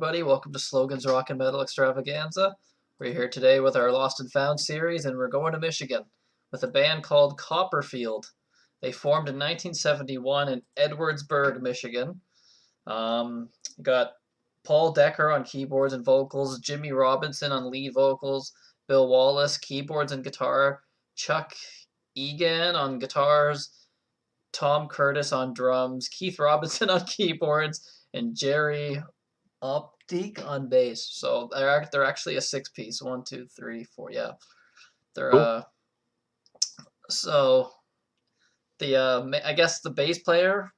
everybody. Welcome to Slogan's Rock and Metal Extravaganza. We're here today with our Lost and Found series, and we're going to Michigan with a band called Kopperfield. They formed in 1971 in Edwardsburg, Michigan. Got Paul Decker on keyboards and vocals, Jimmy Robinson on lead vocals, Bill Wallace keyboards and guitar, Chuck Egan on guitars, Tom Curtis on drums, Keith Robinson on keyboards, and Jerry Optique on bass. So they're actually a six-piece. 1, 2, 3, 4. Yeah, they're Cool. so the I guess the bass player,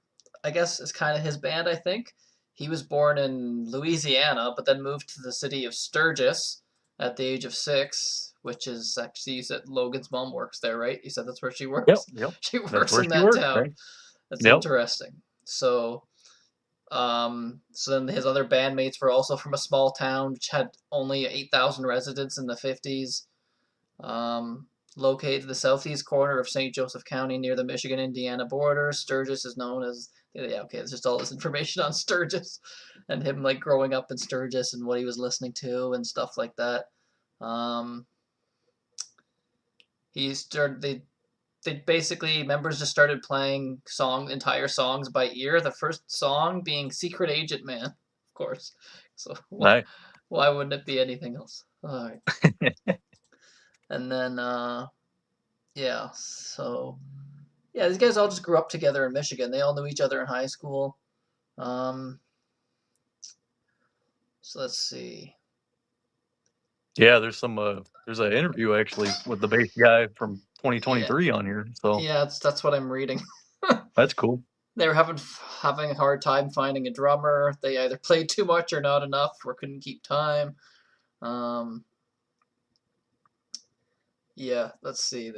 I guess, is kind of his band. I think he was born in Louisiana, but then moved to the city of Sturgis at the age of 6, which is actually, you said Logan's mom works there, right? You said that's where she Yep, works. yep. She That's works where in she that works, town. right? That's Yep. interesting. So then his other bandmates were also from a small town which had only 8,000 residents in the 50s, located the southeast corner of St. Joseph County near the Michigan-Indiana border. Sturgis is known as, yeah, okay, it's just all this information on Sturgis and him like growing up in Sturgis and what he was listening to and stuff like that. They basically, members just started playing entire songs by ear. The first song being "Secret Agent Man," of course. So Right. why wouldn't it be anything else? All right. And then yeah, so yeah, these guys all just grew up together in Michigan. They all knew each other in high school. Um, so let's see. Yeah, there's an interview actually with the bass guy from Yeah, 2023 on here. So yeah, that's what I'm reading. that's cool. They were having a hard time finding a drummer. They either played too much or not enough, or couldn't keep time. Um, yeah, let's see.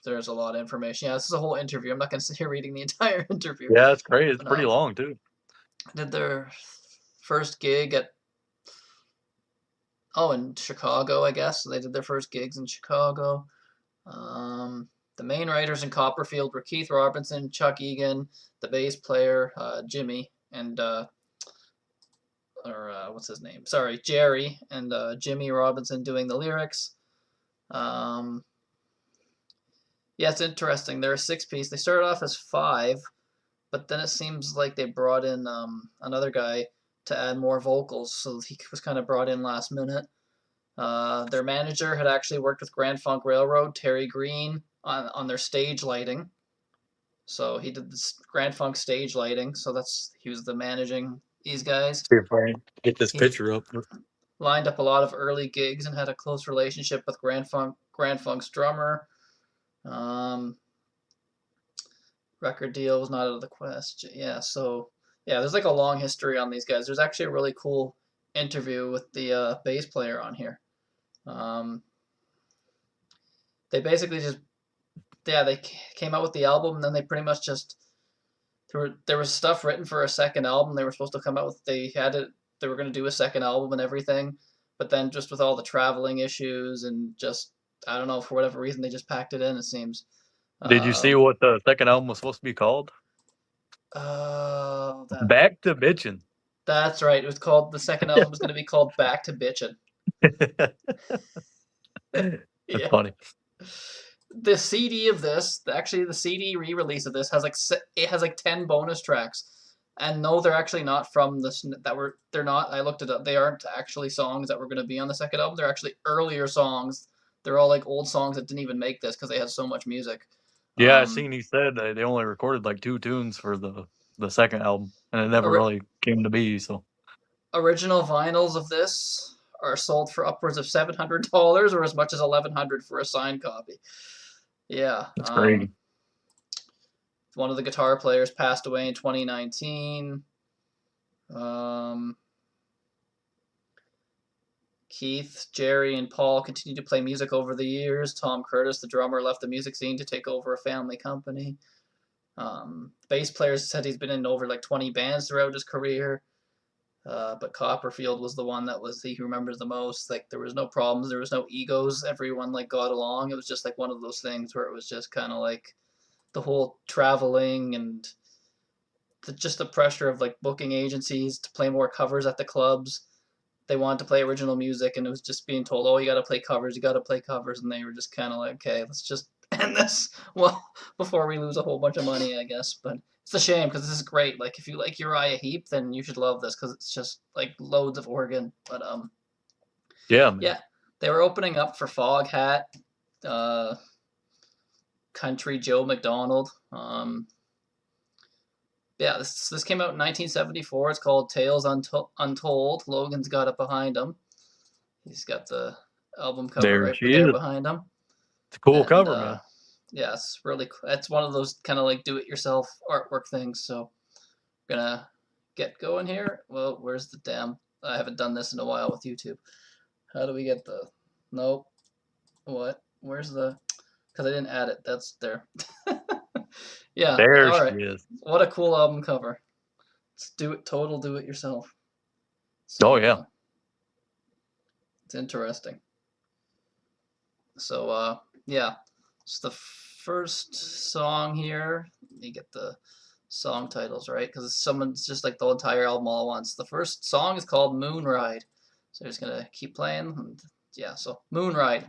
There's a lot of information. Yeah, this is a whole interview. I'm not going to sit here reading the entire interview. Yeah, it's great. It's But pretty long too. did their first gig in Chicago, I guess. So they did their first gigs in Chicago. The main writers in Kopperfield were Keith Robinson, Chuck Egan, the bass player, Jimmy, and what's his name? Sorry, Jerry, and Jimmy Robinson doing the lyrics. Yeah, it's interesting. They're a six-piece. They started off as 5, but then it seems like they brought in another guy to add more vocals, so he was kind of brought in last minute. Their manager had actually worked with Grand Funk Railroad, Terry Green, on their stage lighting. So he did this Grand Funk stage lighting. So he was the managing these guys. See if I can get this He picture up. lined up a lot of early gigs and had a close relationship with Grand Funk's drummer. Record deal was not out of the question. Yeah, so yeah, there's like a long history on these guys. There's actually a really cool interview with the bass player on here. They basically just, yeah, they came out with the album, and then they pretty much just, there was stuff written for a second album. They were supposed to come out with, they were going to do a second album and everything, but then just with all the traveling issues and just, I don't know, for whatever reason, they just packed it in, it seems. Did you see what the second album was supposed to be called? Back to Bitchin'. That's right. It was called, the second album was going to be called Back to Bitchin'. That's Yeah. funny. The CD of this, actually the CD re-release of this has like 10 bonus tracks. And no, they're actually not from this. They're not. I looked it up. They aren't actually songs that were going to be on the second album. They're actually earlier songs. They're all like old songs that didn't even make this because they had so much music. Yeah, I seen he said they only recorded like 2 tunes for the second album, and it never really came to be. So original vinyls of this are sold for upwards of $700 or as much as $1,100 for a signed copy. Yeah, that's crazy. One of the guitar players passed away in 2019. Keith, Jerry, and Paul continued to play music over the years. Tom Curtis, the drummer, left the music scene to take over a family company. Bass players said he's been in over like 20 bands throughout his career. But Kopperfield was the one that he remembers the most. Like, there was no problems, there was no egos. Everyone like got along. It was just like one of those things where it was just kind of like the whole traveling and just the pressure of like booking agencies to play more covers at the clubs. They wanted to play original music, and it was just being told, "Oh, you got to play covers, you got to play covers," and they were just kind of like, "Okay, let's just end this well before we lose a whole bunch of money, I guess." But it's a shame because this is great. Like if you like Uriah Heep, then you should love this because it's just like loads of organ. But Yeah, man. yeah, they were opening up for Foghat, uh, Country Joe McDonald. Yeah, this came out in 1974. It's called Tales Untold. Logan's got it behind him. He's got the album cover There right she there is. behind him. It's a cool And cover, man. yeah, it's really it's one of those kind of like do-it-yourself artwork things. So I'm gonna get going here. Well, where's the damn? I haven't done this in a while with YouTube. How do we get the? Nope. What? Where's the? Because I didn't add it. That's there. Yeah. There All she right. is. What a cool album cover. It's total do it yourself. Oh So, yeah. it's interesting. So yeah, it's the first song here. Let me get the song titles right because someone's just like the entire album all at once. The first song is called Moonride. So I'm just gonna keep playing. And yeah, so Moonride.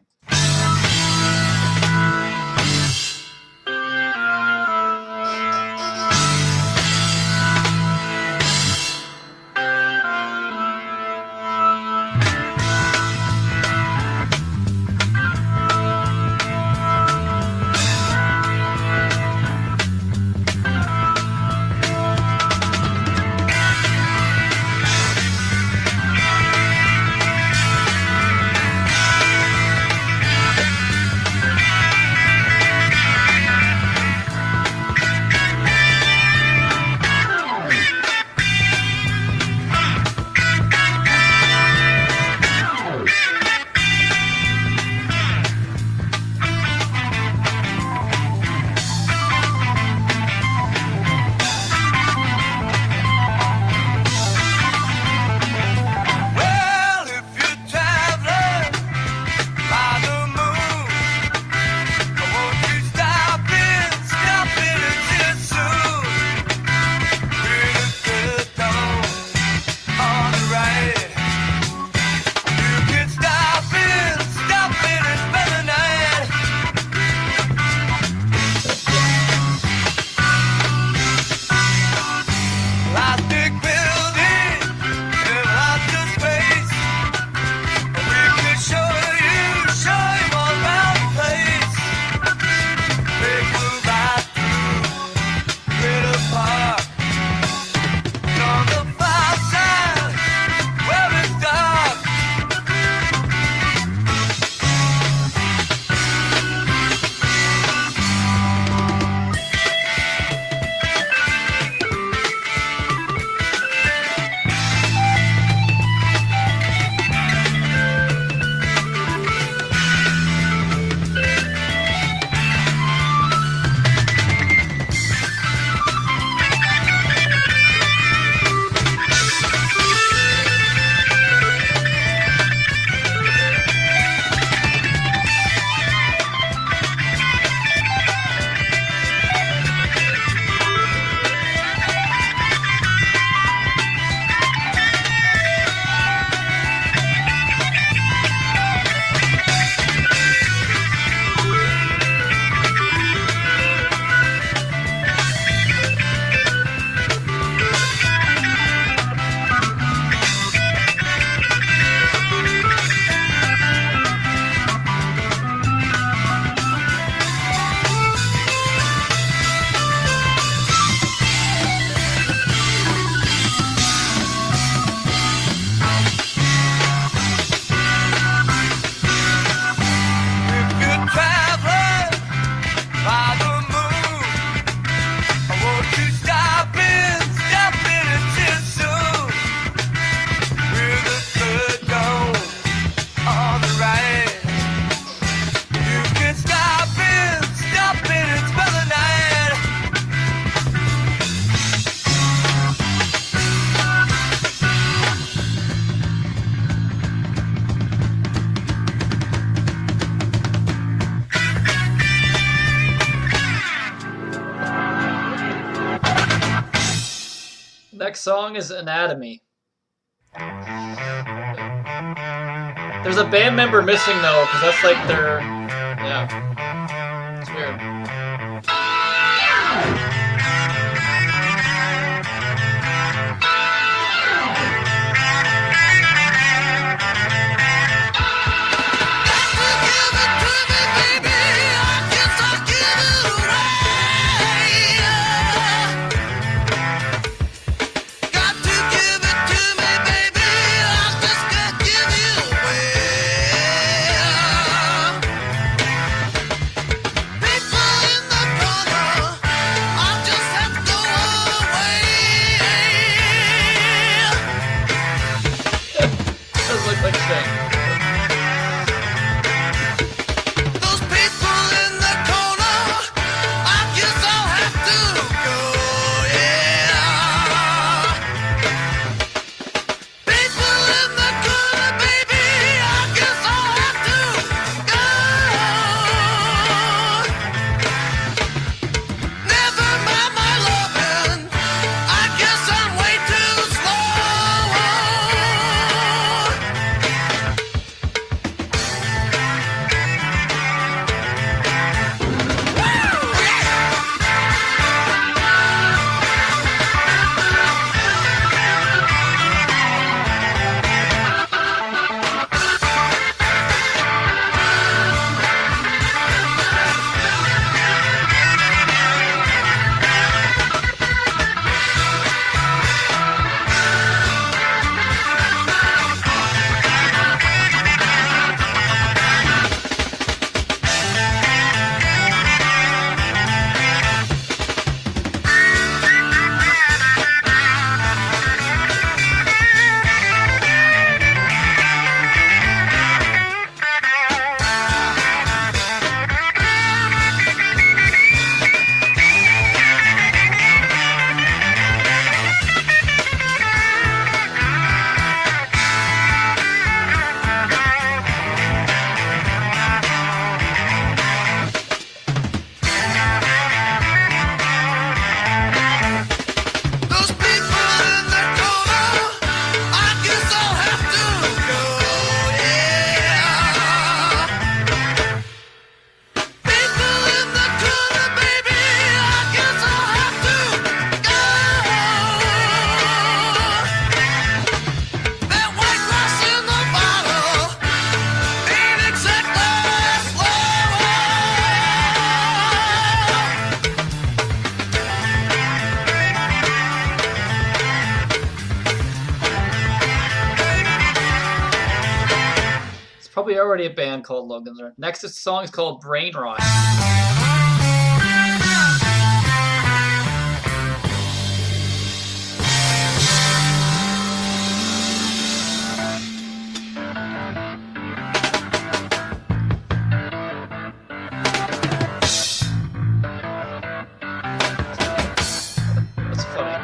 next song is Anatomy. There's a band member missing though, because that's like their, yeah, it's weird. Probably already a band called Logan's. Next song is called Brain Rot. That's funny.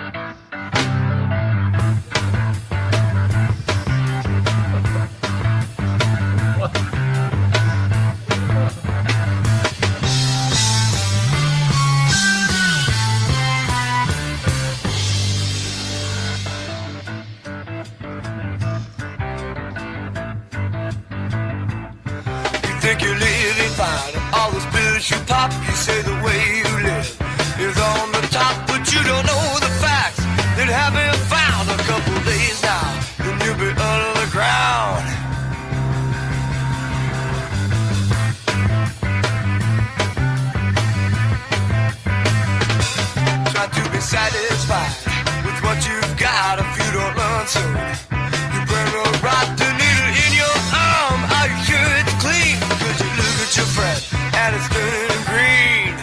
Think you're living fine, all those pills you pop, you say the way you live is on the top, but you don't know the facts that have been found. A couple days now, and you'll be under the ground. Try to be satisfied with what you've got if you don't learn soon. You burn a rotten needle in your arm, are you sure it's clean? Your friend, and it's turning green.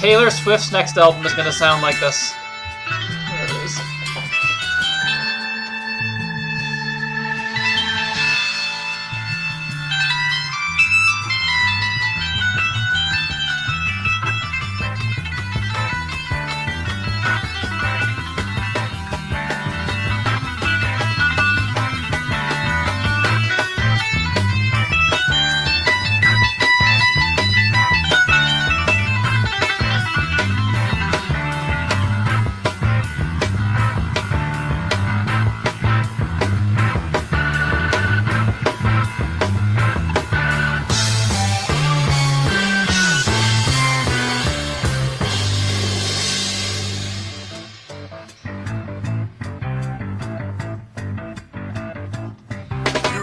Taylor Swift's next album is going to sound like this. There it is.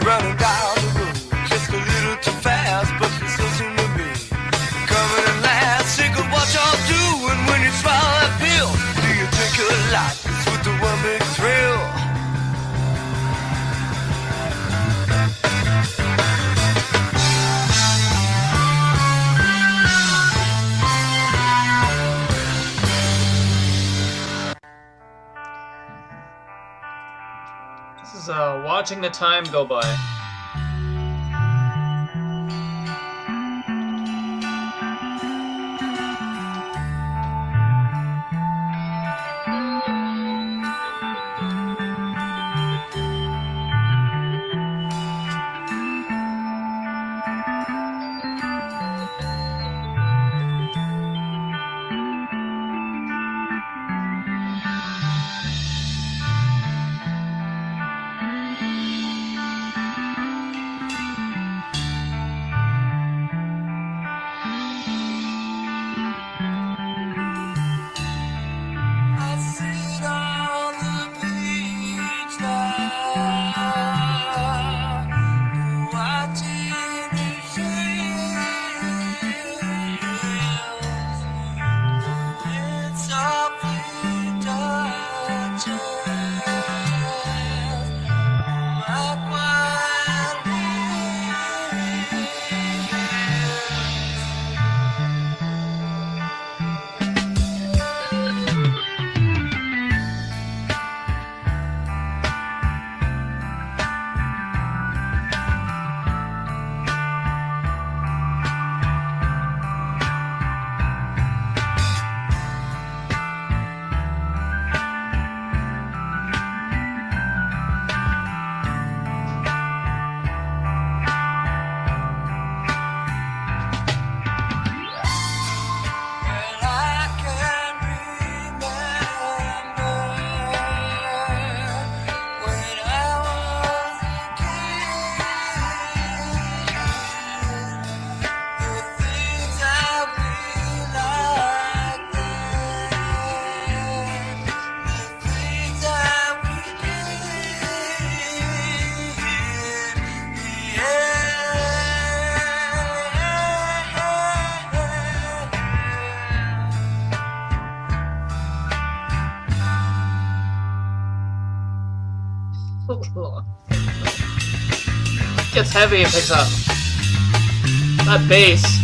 Running down the road just a little too fast, but you still seem to be coming in last. Think of what you're doing when you swallow that pill. Do you think your life is with the one big thrill? This is Watching the Time Go By. Gets heavy and picks up. That bass.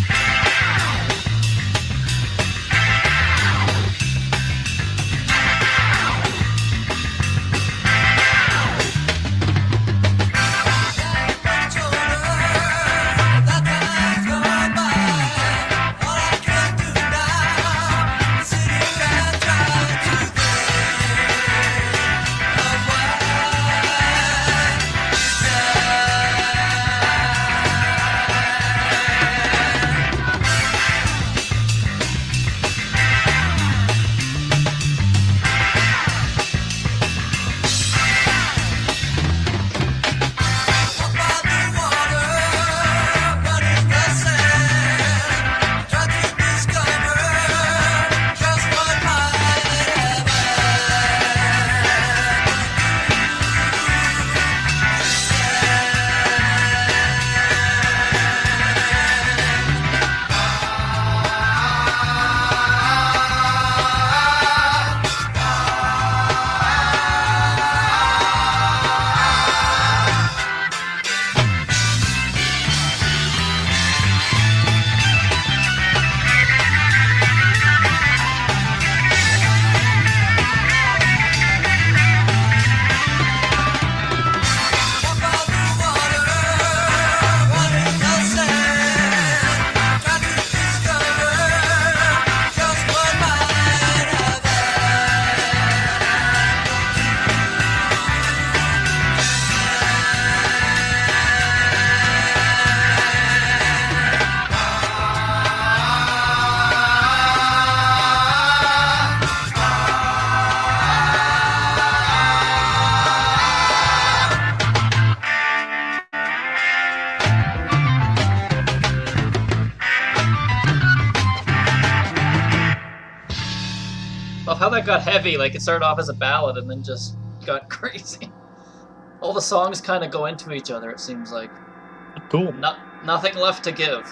love how that got heavy. Like, it started off as a ballad and then just got crazy. All the songs kind of go into each other, it seems like. Cool. Nothing left to give.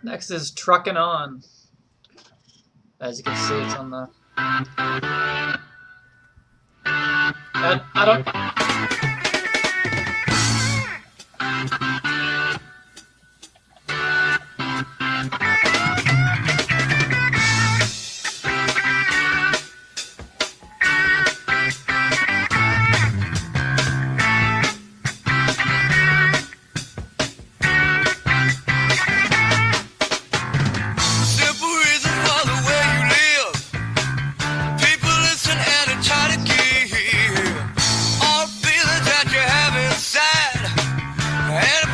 Next is Truckin' On. As you can see, it's on the I don't. Simple reason for the way you live. People listen and try to give all feelings that you have inside. And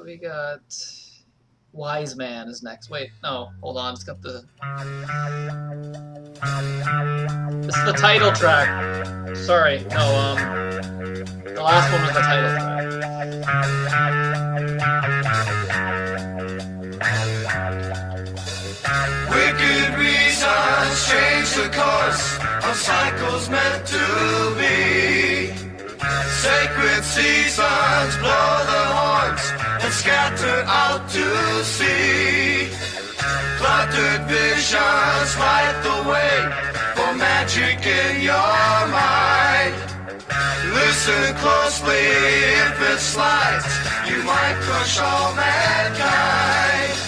we got Wise Man is next. Wait, no, hold on. It's got the. This is the title track. Sorry, no. The last one was the title track. Wicked reasons change the course of cycles meant to be. Sacred seasons blow the horns and scatter out to sea. Cluttered visions light the way for magic in your mind. Listen closely, if it slides, you might crush all mankind.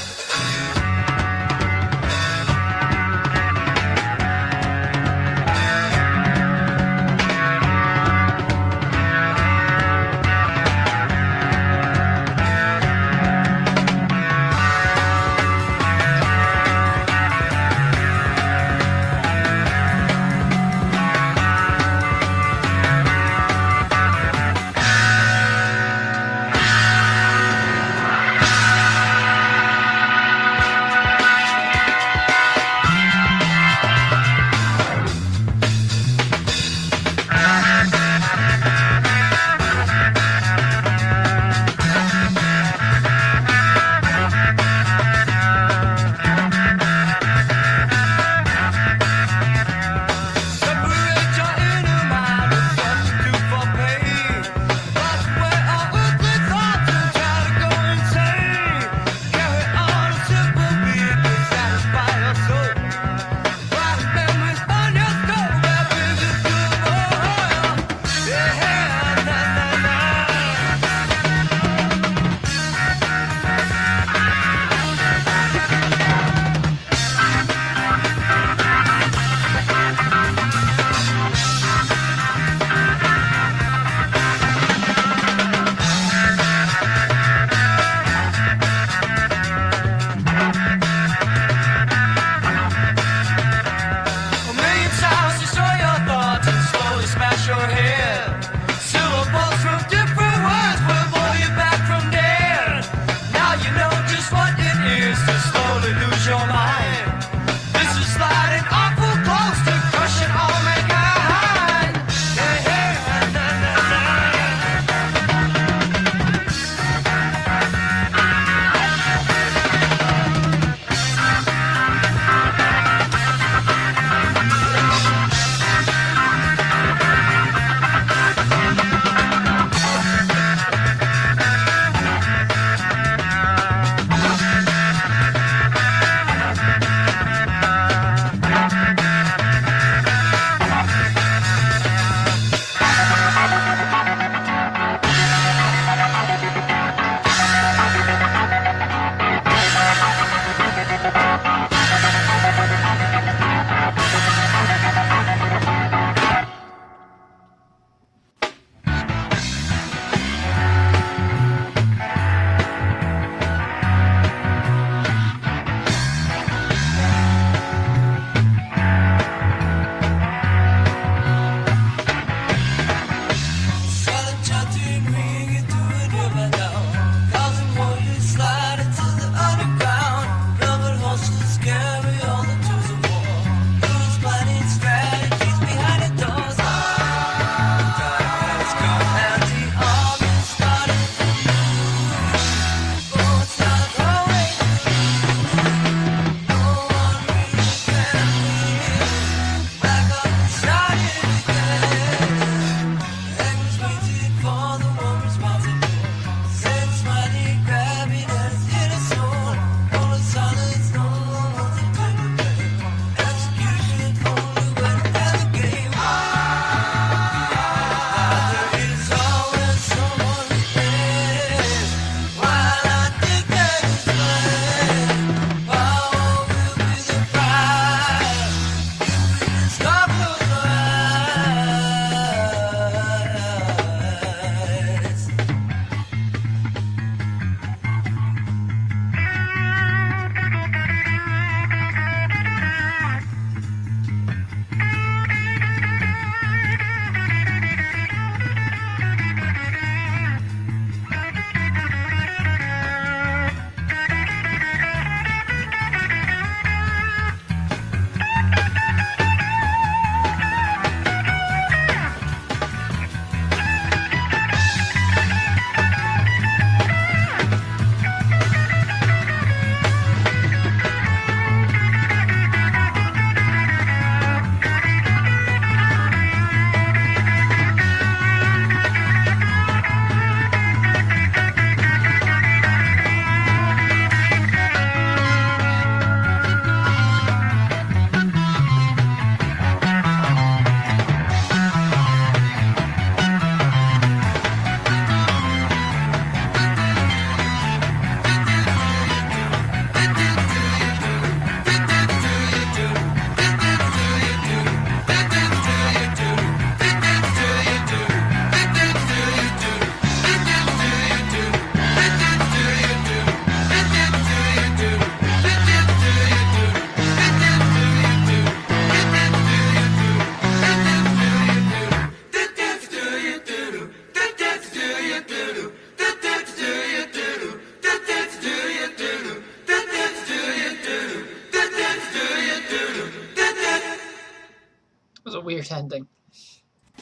ending.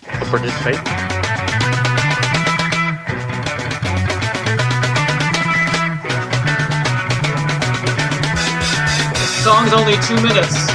Participate. The song's only 2 minutes.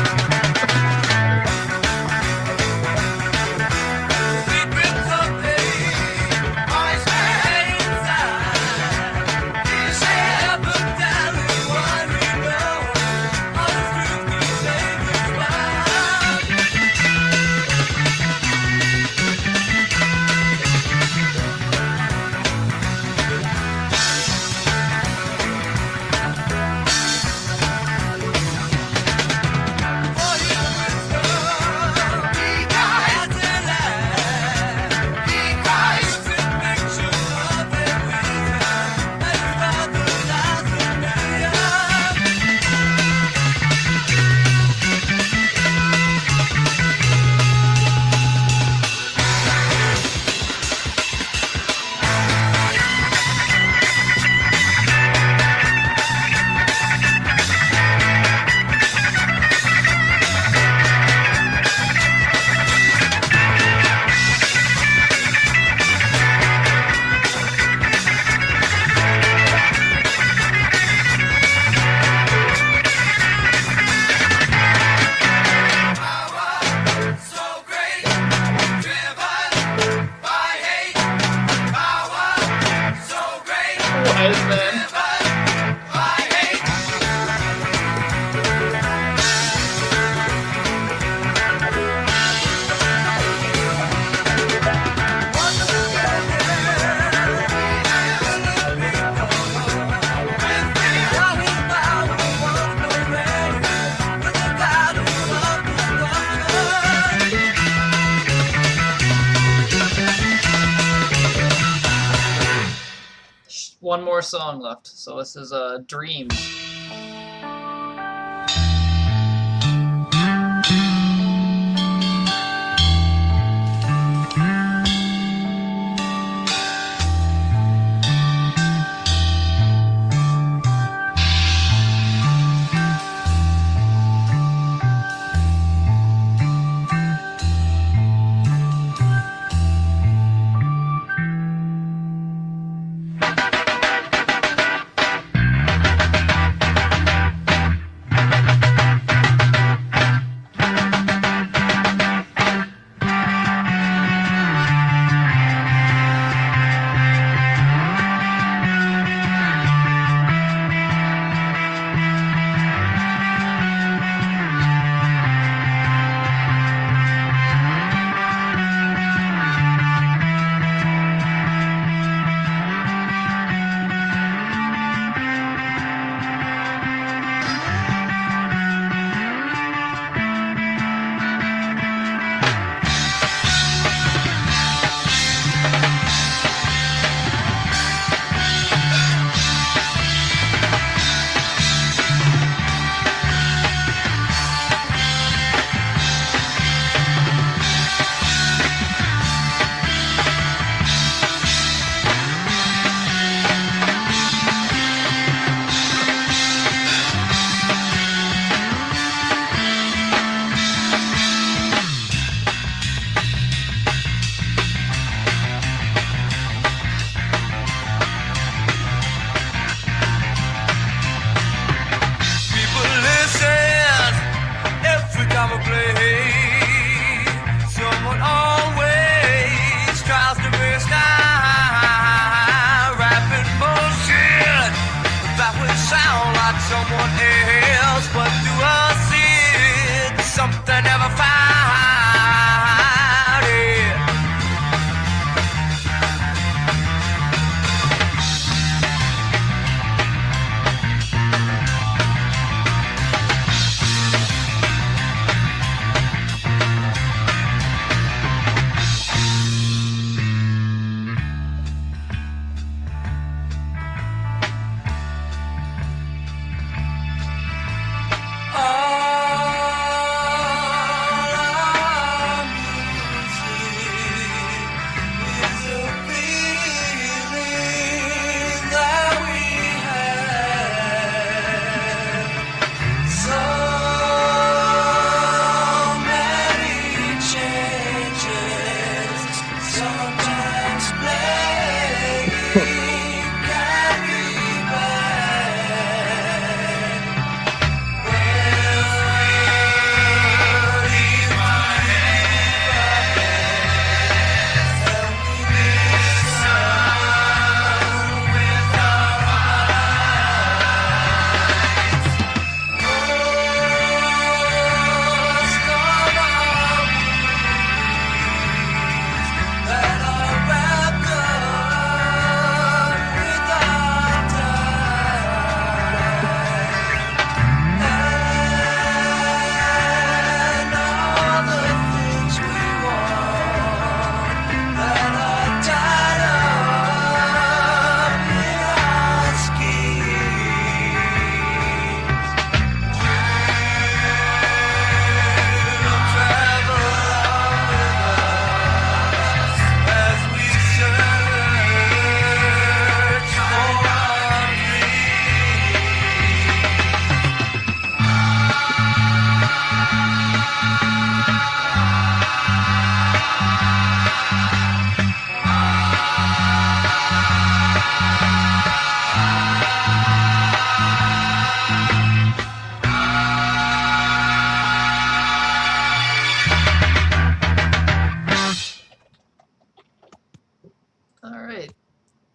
One more song left, so this is Dreams.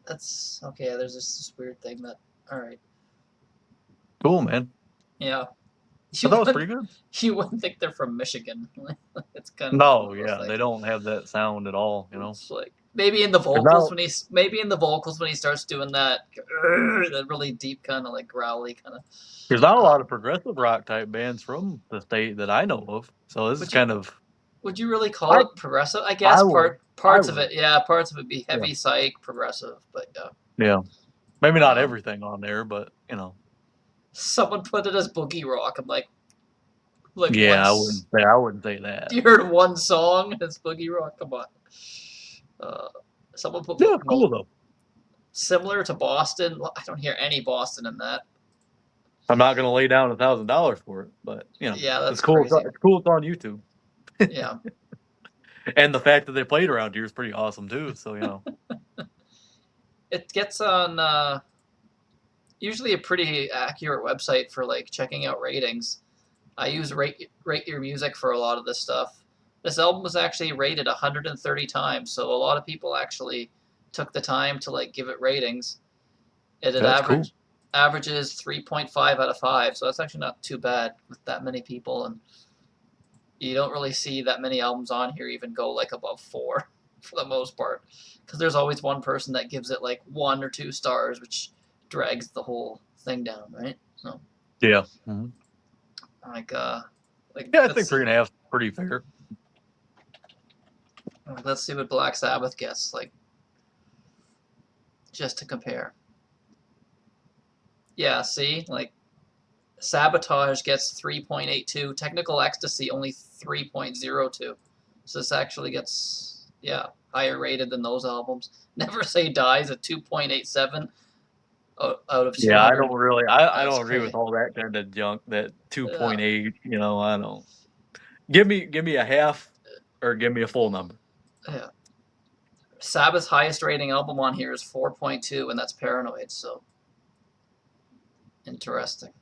That's okay. There's this weird thing that. All right. Cool, man. Yeah. I thought it was pretty good. You wouldn't think they're from Michigan. It's kind of No, yeah, they don't have that sound at all. It's like maybe in the vocals when he starts doing that really deep kind of like growly kind of. There's not a lot of progressive rock type bands from the state that I know of, so this is kind of. Would you really call it progressive? I guess parts of it, yeah, parts of it be heavy psych progressive, but yeah. Yeah, maybe not everything on there, but Someone put it as boogie rock. I'm like yeah, I wouldn't say that. You heard one song as boogie rock. Come on. Someone put cool though. Similar to Boston. Well, I don't hear any Boston in that. I'm not gonna lay down $1,000 for it, but yeah, that's it's cool. Crazy. It's cool. It's on YouTube. Yeah. And the fact that they played around here is pretty awesome too. So It gets on usually a pretty accurate website for like checking out ratings. I use Rate Your Music for a lot of this stuff. This album was actually rated 130 times, so a lot of people actually took the time to like give it ratings. Averages 3.5 out of 5, so that's actually not too bad with that many people, and you don't really see that many albums on here even go like above 4 for the most part, because there's always one person that gives it like 1 or 2 stars, which drags the whole thing down, right? So yeah. Mm-hmm. I think 3.5 is pretty fair. Let's see what Black Sabbath gets, like, just to compare. Yeah, see, like, Sabotage gets 3.82, Technical Ecstasy only 3.02. So this actually gets, higher rated than those albums. Never Say Die's at 2.87 out of 200. Yeah, I don't really, I don't agree with all that kind of junk. That 2.8, I don't. Give me a half, or give me a full number. Yeah. Sabbath's highest rating album on here is 4.2, and that's Paranoid. So interesting.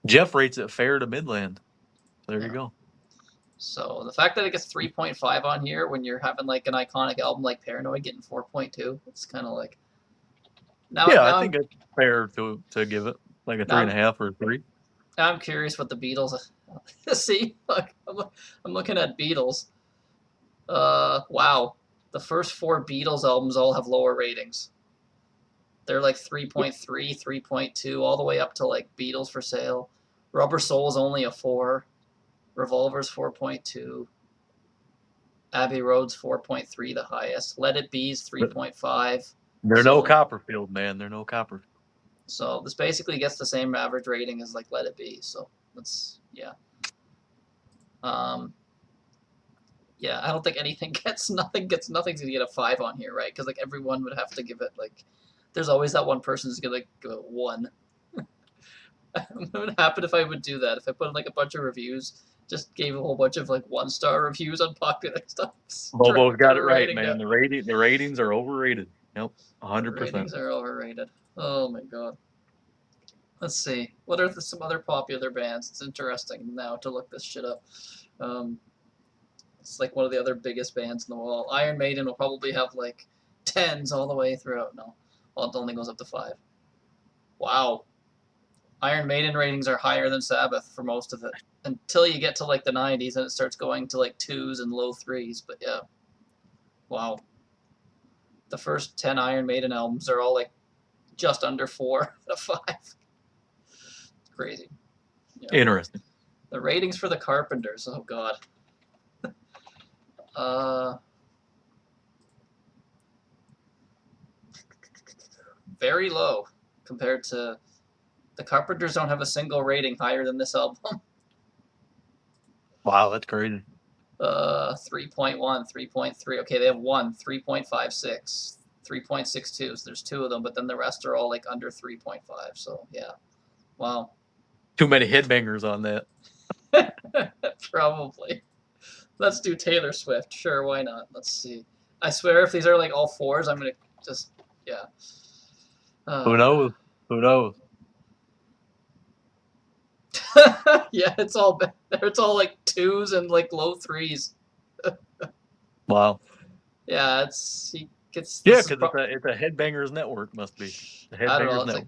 Jeff rates it fair to Midland. There you go. So the fact that it gets 3.5 on here when you're having like an iconic album like Paranoid getting 4.2, it's kind of like. I think it's fair to give it like a 3.5 or a 3. I'm curious what the Beatles see. Look, I'm looking at Beatles. Wow, the first 4 Beatles albums all have lower ratings. They're like 3.3, 3.2, all the way up to like Beatles for Sale. Rubber Soul's only a 4. Revolver's 4.2. Abbey Road's 4.3, the highest. Let It Be's 3.5. They're no Kopperfield, man. They're no Kopperfield. So this basically gets the same average rating as like Let It Be. So that's I don't think nothing's gonna get a 5 on here, right? Because like everyone would have to give it like. There's always that one person who's gonna give it 1. What would happen if I would do that? If I put in like a bunch of reviews, just gave a whole bunch of like 1-star reviews on popular stuff. Bobo's got it right, man. The ratings are overrated. Yep, 100%. Ratings are overrated. Oh my god. Let's see. What are some other popular bands? It's interesting now to look this shit up. It's like one of the other biggest bands in the world. Iron Maiden will probably have like 10s all the way throughout. No. Well, it only goes up to 5. Wow. Iron Maiden ratings are higher than Sabbath for most of it. Until you get to like the 90s and it starts going to like 2s and low 3s. But yeah. Wow. The first 10 Iron Maiden albums are all like just under 4 out of 5. It's crazy. Yeah. Interesting. The ratings for the Carpenters. Oh god. Very low compared to the Carpenters. Don't have a single rating higher than this album. Wow, that's crazy. 3.1, 3.3. Okay, they have 1, 3.56, 3.62. So there's 2 of them, but then the rest are all like under 3.5. So yeah, wow. Too many headbangers on that. Probably. Let's do Taylor Swift. Sure, why not? Let's see. I swear, if these are like all 4s, I'm gonna just Who knows? Who knows? Yeah, it's all like 2s and like low 3s. Wow. Yeah, Because it's a Headbangers Network, must be. The Headbangers I don't know. It's Network. like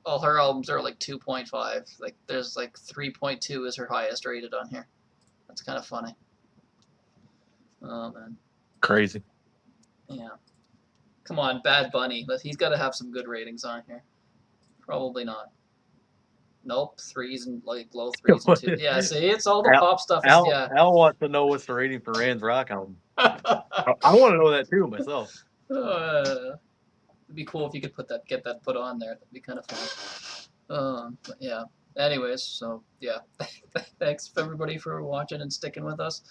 all her albums are like 2.5. Like there's like 3.2 is her highest rated on here. That's kind of funny. Oh man. Crazy. Yeah. Come on, Bad Bunny. He's got to have some good ratings on here. Probably not. Nope, threes and like low threes and two. Yeah, see, it's all the pop stuff. Yeah. Al wants to know what's the rating for Rand's rock album. I want to know that too myself. It'd be cool if you could get that put on there. That'd be kind of fun. But yeah. Anyways, so yeah, thanks everybody for watching and sticking with us.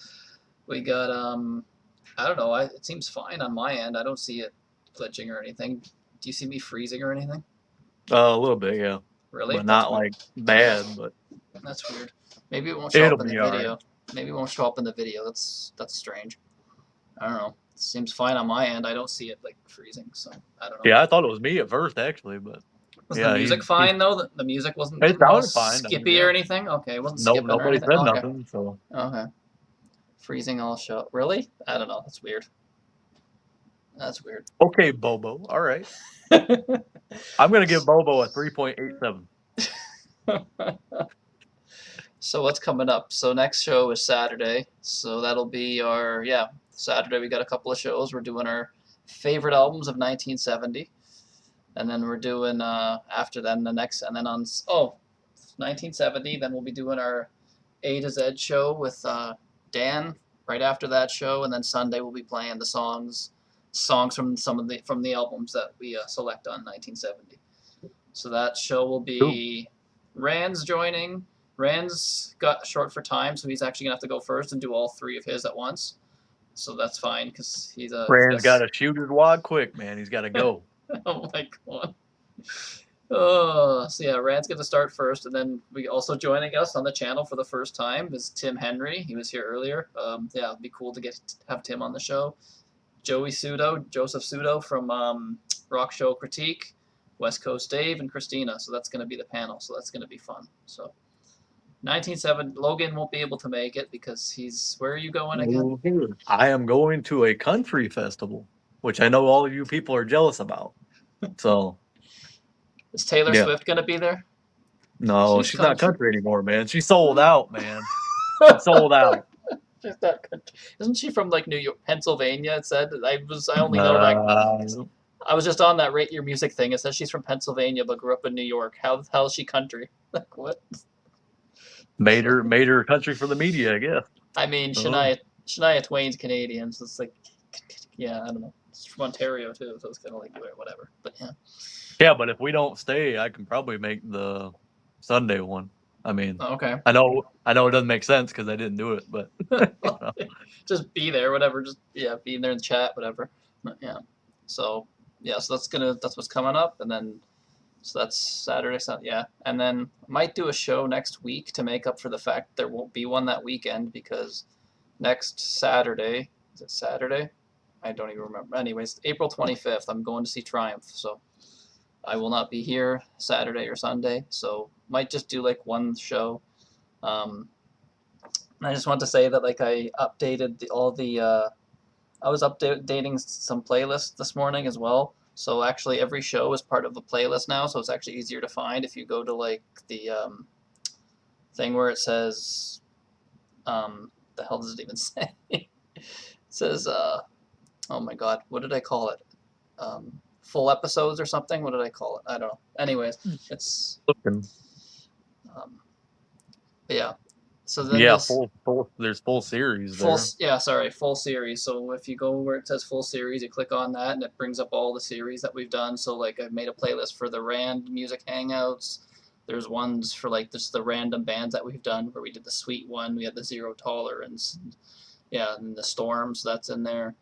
We got I don't know. It seems fine on my end. I don't see it glitching or anything. Do you see me freezing or anything? A little bit, yeah. Really? But not like bad. But that's weird. Maybe it won't show up in the video. Right. Maybe it won't show up in the video. That's strange. I don't know. It seems fine on my end. I don't see it like freezing, so I don't know. Yeah, I thought it was me at first actually, but was the music fine though? The music wasn't fine, skippy or anything. Okay, it wasn't skipping. Nobody said nothing. So okay. Freezing all show. Really? I don't know. That's weird. That's weird. Okay, Bobo. All right. I'm gonna give Bobo a 3.87. So what's coming up? So next show is Saturday. So that'll be our Saturday. We got a couple of shows. We're doing our favorite albums of 1970, and then we're doing after then the next, and then on 1970. Then we'll be doing our A to Z show with Dan right after that show, and then Sunday we'll be playing the songs from from the albums that we select on 1970. So that show will be Rand's joining. Rand's got short for time, so he's actually gonna have to go first and do all three of his at once. So that's fine because he's a. Rand's got to shoot his wad quick, man. He's got to go. Oh my god. So yeah, Rand's gonna start first, and then we also joining us on the channel for the first time is Tim Henry. He was here earlier. Yeah, it'd be cool to have Tim on the show. Joseph Sudo from Rock Show Critique, West Coast Dave, and Christina. So that's gonna be the panel. So that's gonna be fun. So 1970. Logan won't be able to make it because he's. Where are you going again? I am going to a country festival, which I know all of you people are jealous about. So. Is Taylor Swift gonna be there? No, she's not country anymore, man. She sold out, man. Sold out. She's not country. Isn't she from like New York, Pennsylvania? It said I only know that. I was just on that Rate Your Music thing. It says she's from Pennsylvania but grew up in New York. How the hell is she country? Like what? Made her country for the media, I guess. I mean, Shania Twain's Canadian, so it's like, yeah, I don't know. It's from Ontario too, so it's kind of like whatever. But yeah. Yeah, but if we don't stay, I can probably make the Sunday one. I mean, okay. I know it doesn't make sense because I didn't do it, but just be there, whatever. Just be there in the chat, whatever. But, yeah. So so that's what's coming up, and then so that's Saturday. So and then I might do a show next week to make up for the fact there won't be one that weekend because next Saturday is it Saturday? I don't even remember. Anyways, April 25th, I'm going to see Triumph, so. I will not be here Saturday or Sunday, so might just do like one show. I just want to say that like I updated I was updating some playlists this morning as well. So actually every show is part of a playlist now, so it's actually easier to find if you go to like the thing where it says the hell does it even say? It says oh my god, what did I call it? Full episodes or something. What did I call it? I don't know. Anyways, it's yeah. So then full. There's full series there. Full series. So if you go where it says full series, you click on that, and it brings up all the series that we've done. So like I've made a playlist for the Rand Music Hangouts. There's ones for like just the random bands that we've done where we did the Sweet one. We had the Zero Tolerance. And the Storms. That's in there.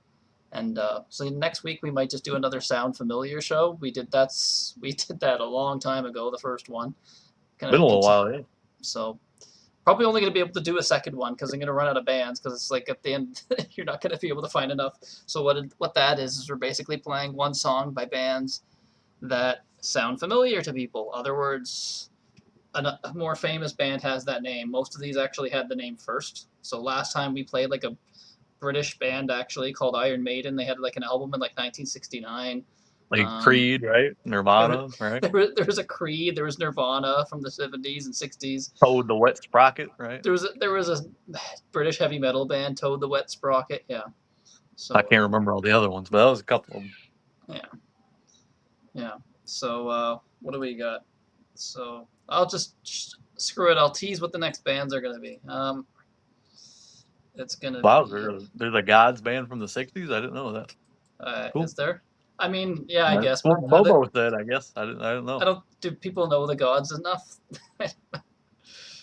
And so next week we might just do another Sound Familiar show. We did that a long time ago, the first one. Been a little while, yeah. So probably only going to be able to do a second one because I'm going to run out of bands because it's like at the end you're not going to be able to find enough. So what that is we're basically playing one song by bands that sound familiar to people. In other words, a more famous band has that name. Most of these actually had the name first. So last time we played like a British band actually called Iron Maiden. They had like an album in like 1969. Like Creed, right? Nirvana, right? There was a Creed. There was Nirvana from the 70s and 60s. Toad the Wet Sprocket, right? There was a British heavy metal band, Toad the Wet Sprocket. Yeah. So I can't remember all the other ones, but that was a couple of them. Yeah. So what do we got? So I'll just screw it. I'll tease what the next bands are going to be. It's going to be... There's a Gods band from the 60s? I didn't know that. Cool. Is there? I mean, yeah, I guess. Well, Bobo said, I guess. I didn't know. Do people know the Gods enough?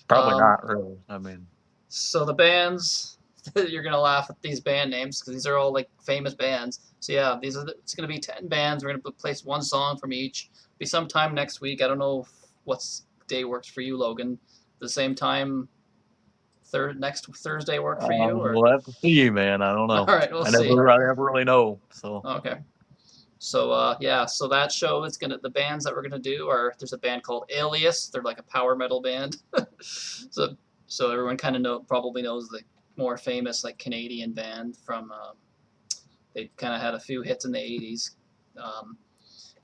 Probably not, really. I mean. So the bands, you're going to laugh at these band names because these are all like famous bands. So yeah, it's going to be 10 bands. We're going to place one song from each. Be sometime next week. I don't know what day works for you, Logan. The same time next Thursday work for you? Or? We'll have to see, man. I don't know. All right, we'll see. I never really know. So okay. So yeah, so that show is the bands that we're gonna do are, there's a band called Alias. They're like a power metal band. so everyone kind of probably knows the more famous like Canadian band from they kind of had a few hits in the 80s.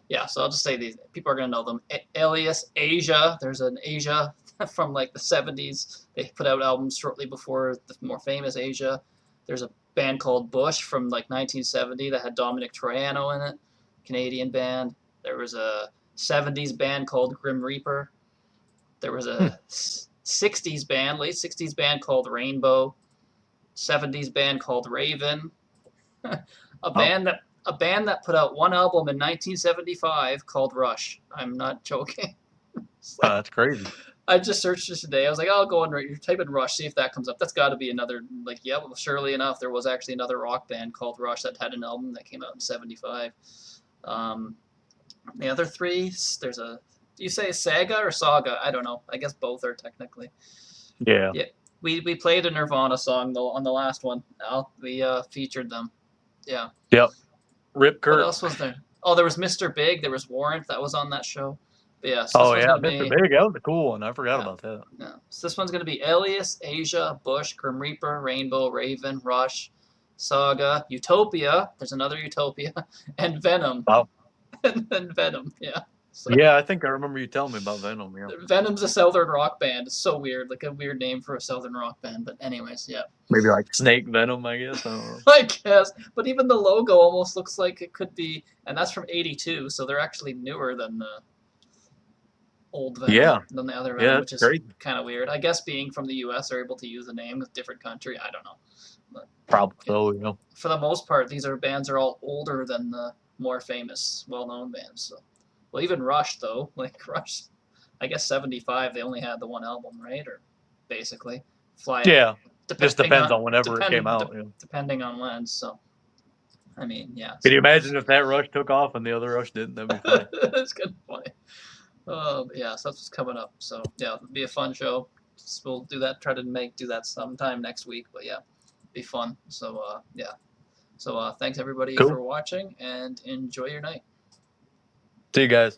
Yeah, so I'll just say these people are gonna know them. Alias, Asia. There's an Asia from like the 70s. They put out albums shortly before the more famous Asia. There's a band called Bush from like 1970 that had Dominic Troiano in it, Canadian band. There was a 70s band called Grim Reaper. There was a 60s band, late 60s band called Rainbow. 70s band called Raven. A band that put out one album in 1975 called Rush. I'm not joking. That's crazy. I just searched this today. I was like, I'll go and type in Rush, see if that comes up. That's got to be another, like, yeah, well, surely enough, there was actually another rock band called Rush that had an album that came out in 75. The other three, do you say Saga or Saga? I don't know. I guess both are technically. Yeah. Yeah. We played a Nirvana song, though, on the last one. We featured them. Yeah. Yep. Rip Kurt. What else was there? Oh, there was Mr. Big. There was Warrant that was on that show. But yeah. So Mr. Big. That was a cool one. I forgot about that. Yeah. So this one's going to be Alias, Asia, Bush, Grim Reaper, Rainbow, Raven, Rush, Saga, Utopia. There's another Utopia. And Venom. Wow. and Venom, yeah. So, yeah, I think I remember you telling me about Venom. Yeah. Venom's a Southern rock band. It's so weird, like a weird name for a Southern rock band. But anyways, yeah. Maybe like Snake Venom, I guess. I don't know. I guess, but even the logo almost looks like it could be, and that's from '82, so they're actually newer than the old Venom. Yeah. Than the other Venom, which is great. Kind of weird. I guess being from the U.S., they're able to use the name with different country. I don't know. But, probably so, you know. For the most part, these bands are all older than the more famous, well-known bands. So. Well, even Rush, though, like Rush, I guess 75, they only had the one album, right? Or basically. Yeah. Just depends on whenever it came out. Depending on when, so. I mean, yeah. Can you imagine if that Rush took off and the other Rush didn't? That'd be funny. That's kind of funny. Yeah, so that's what's coming up. So, yeah, it'll be a fun show. We'll do that, do that sometime next week, but yeah, be fun. So, yeah. So, thanks everybody for watching, and enjoy your night. See you guys.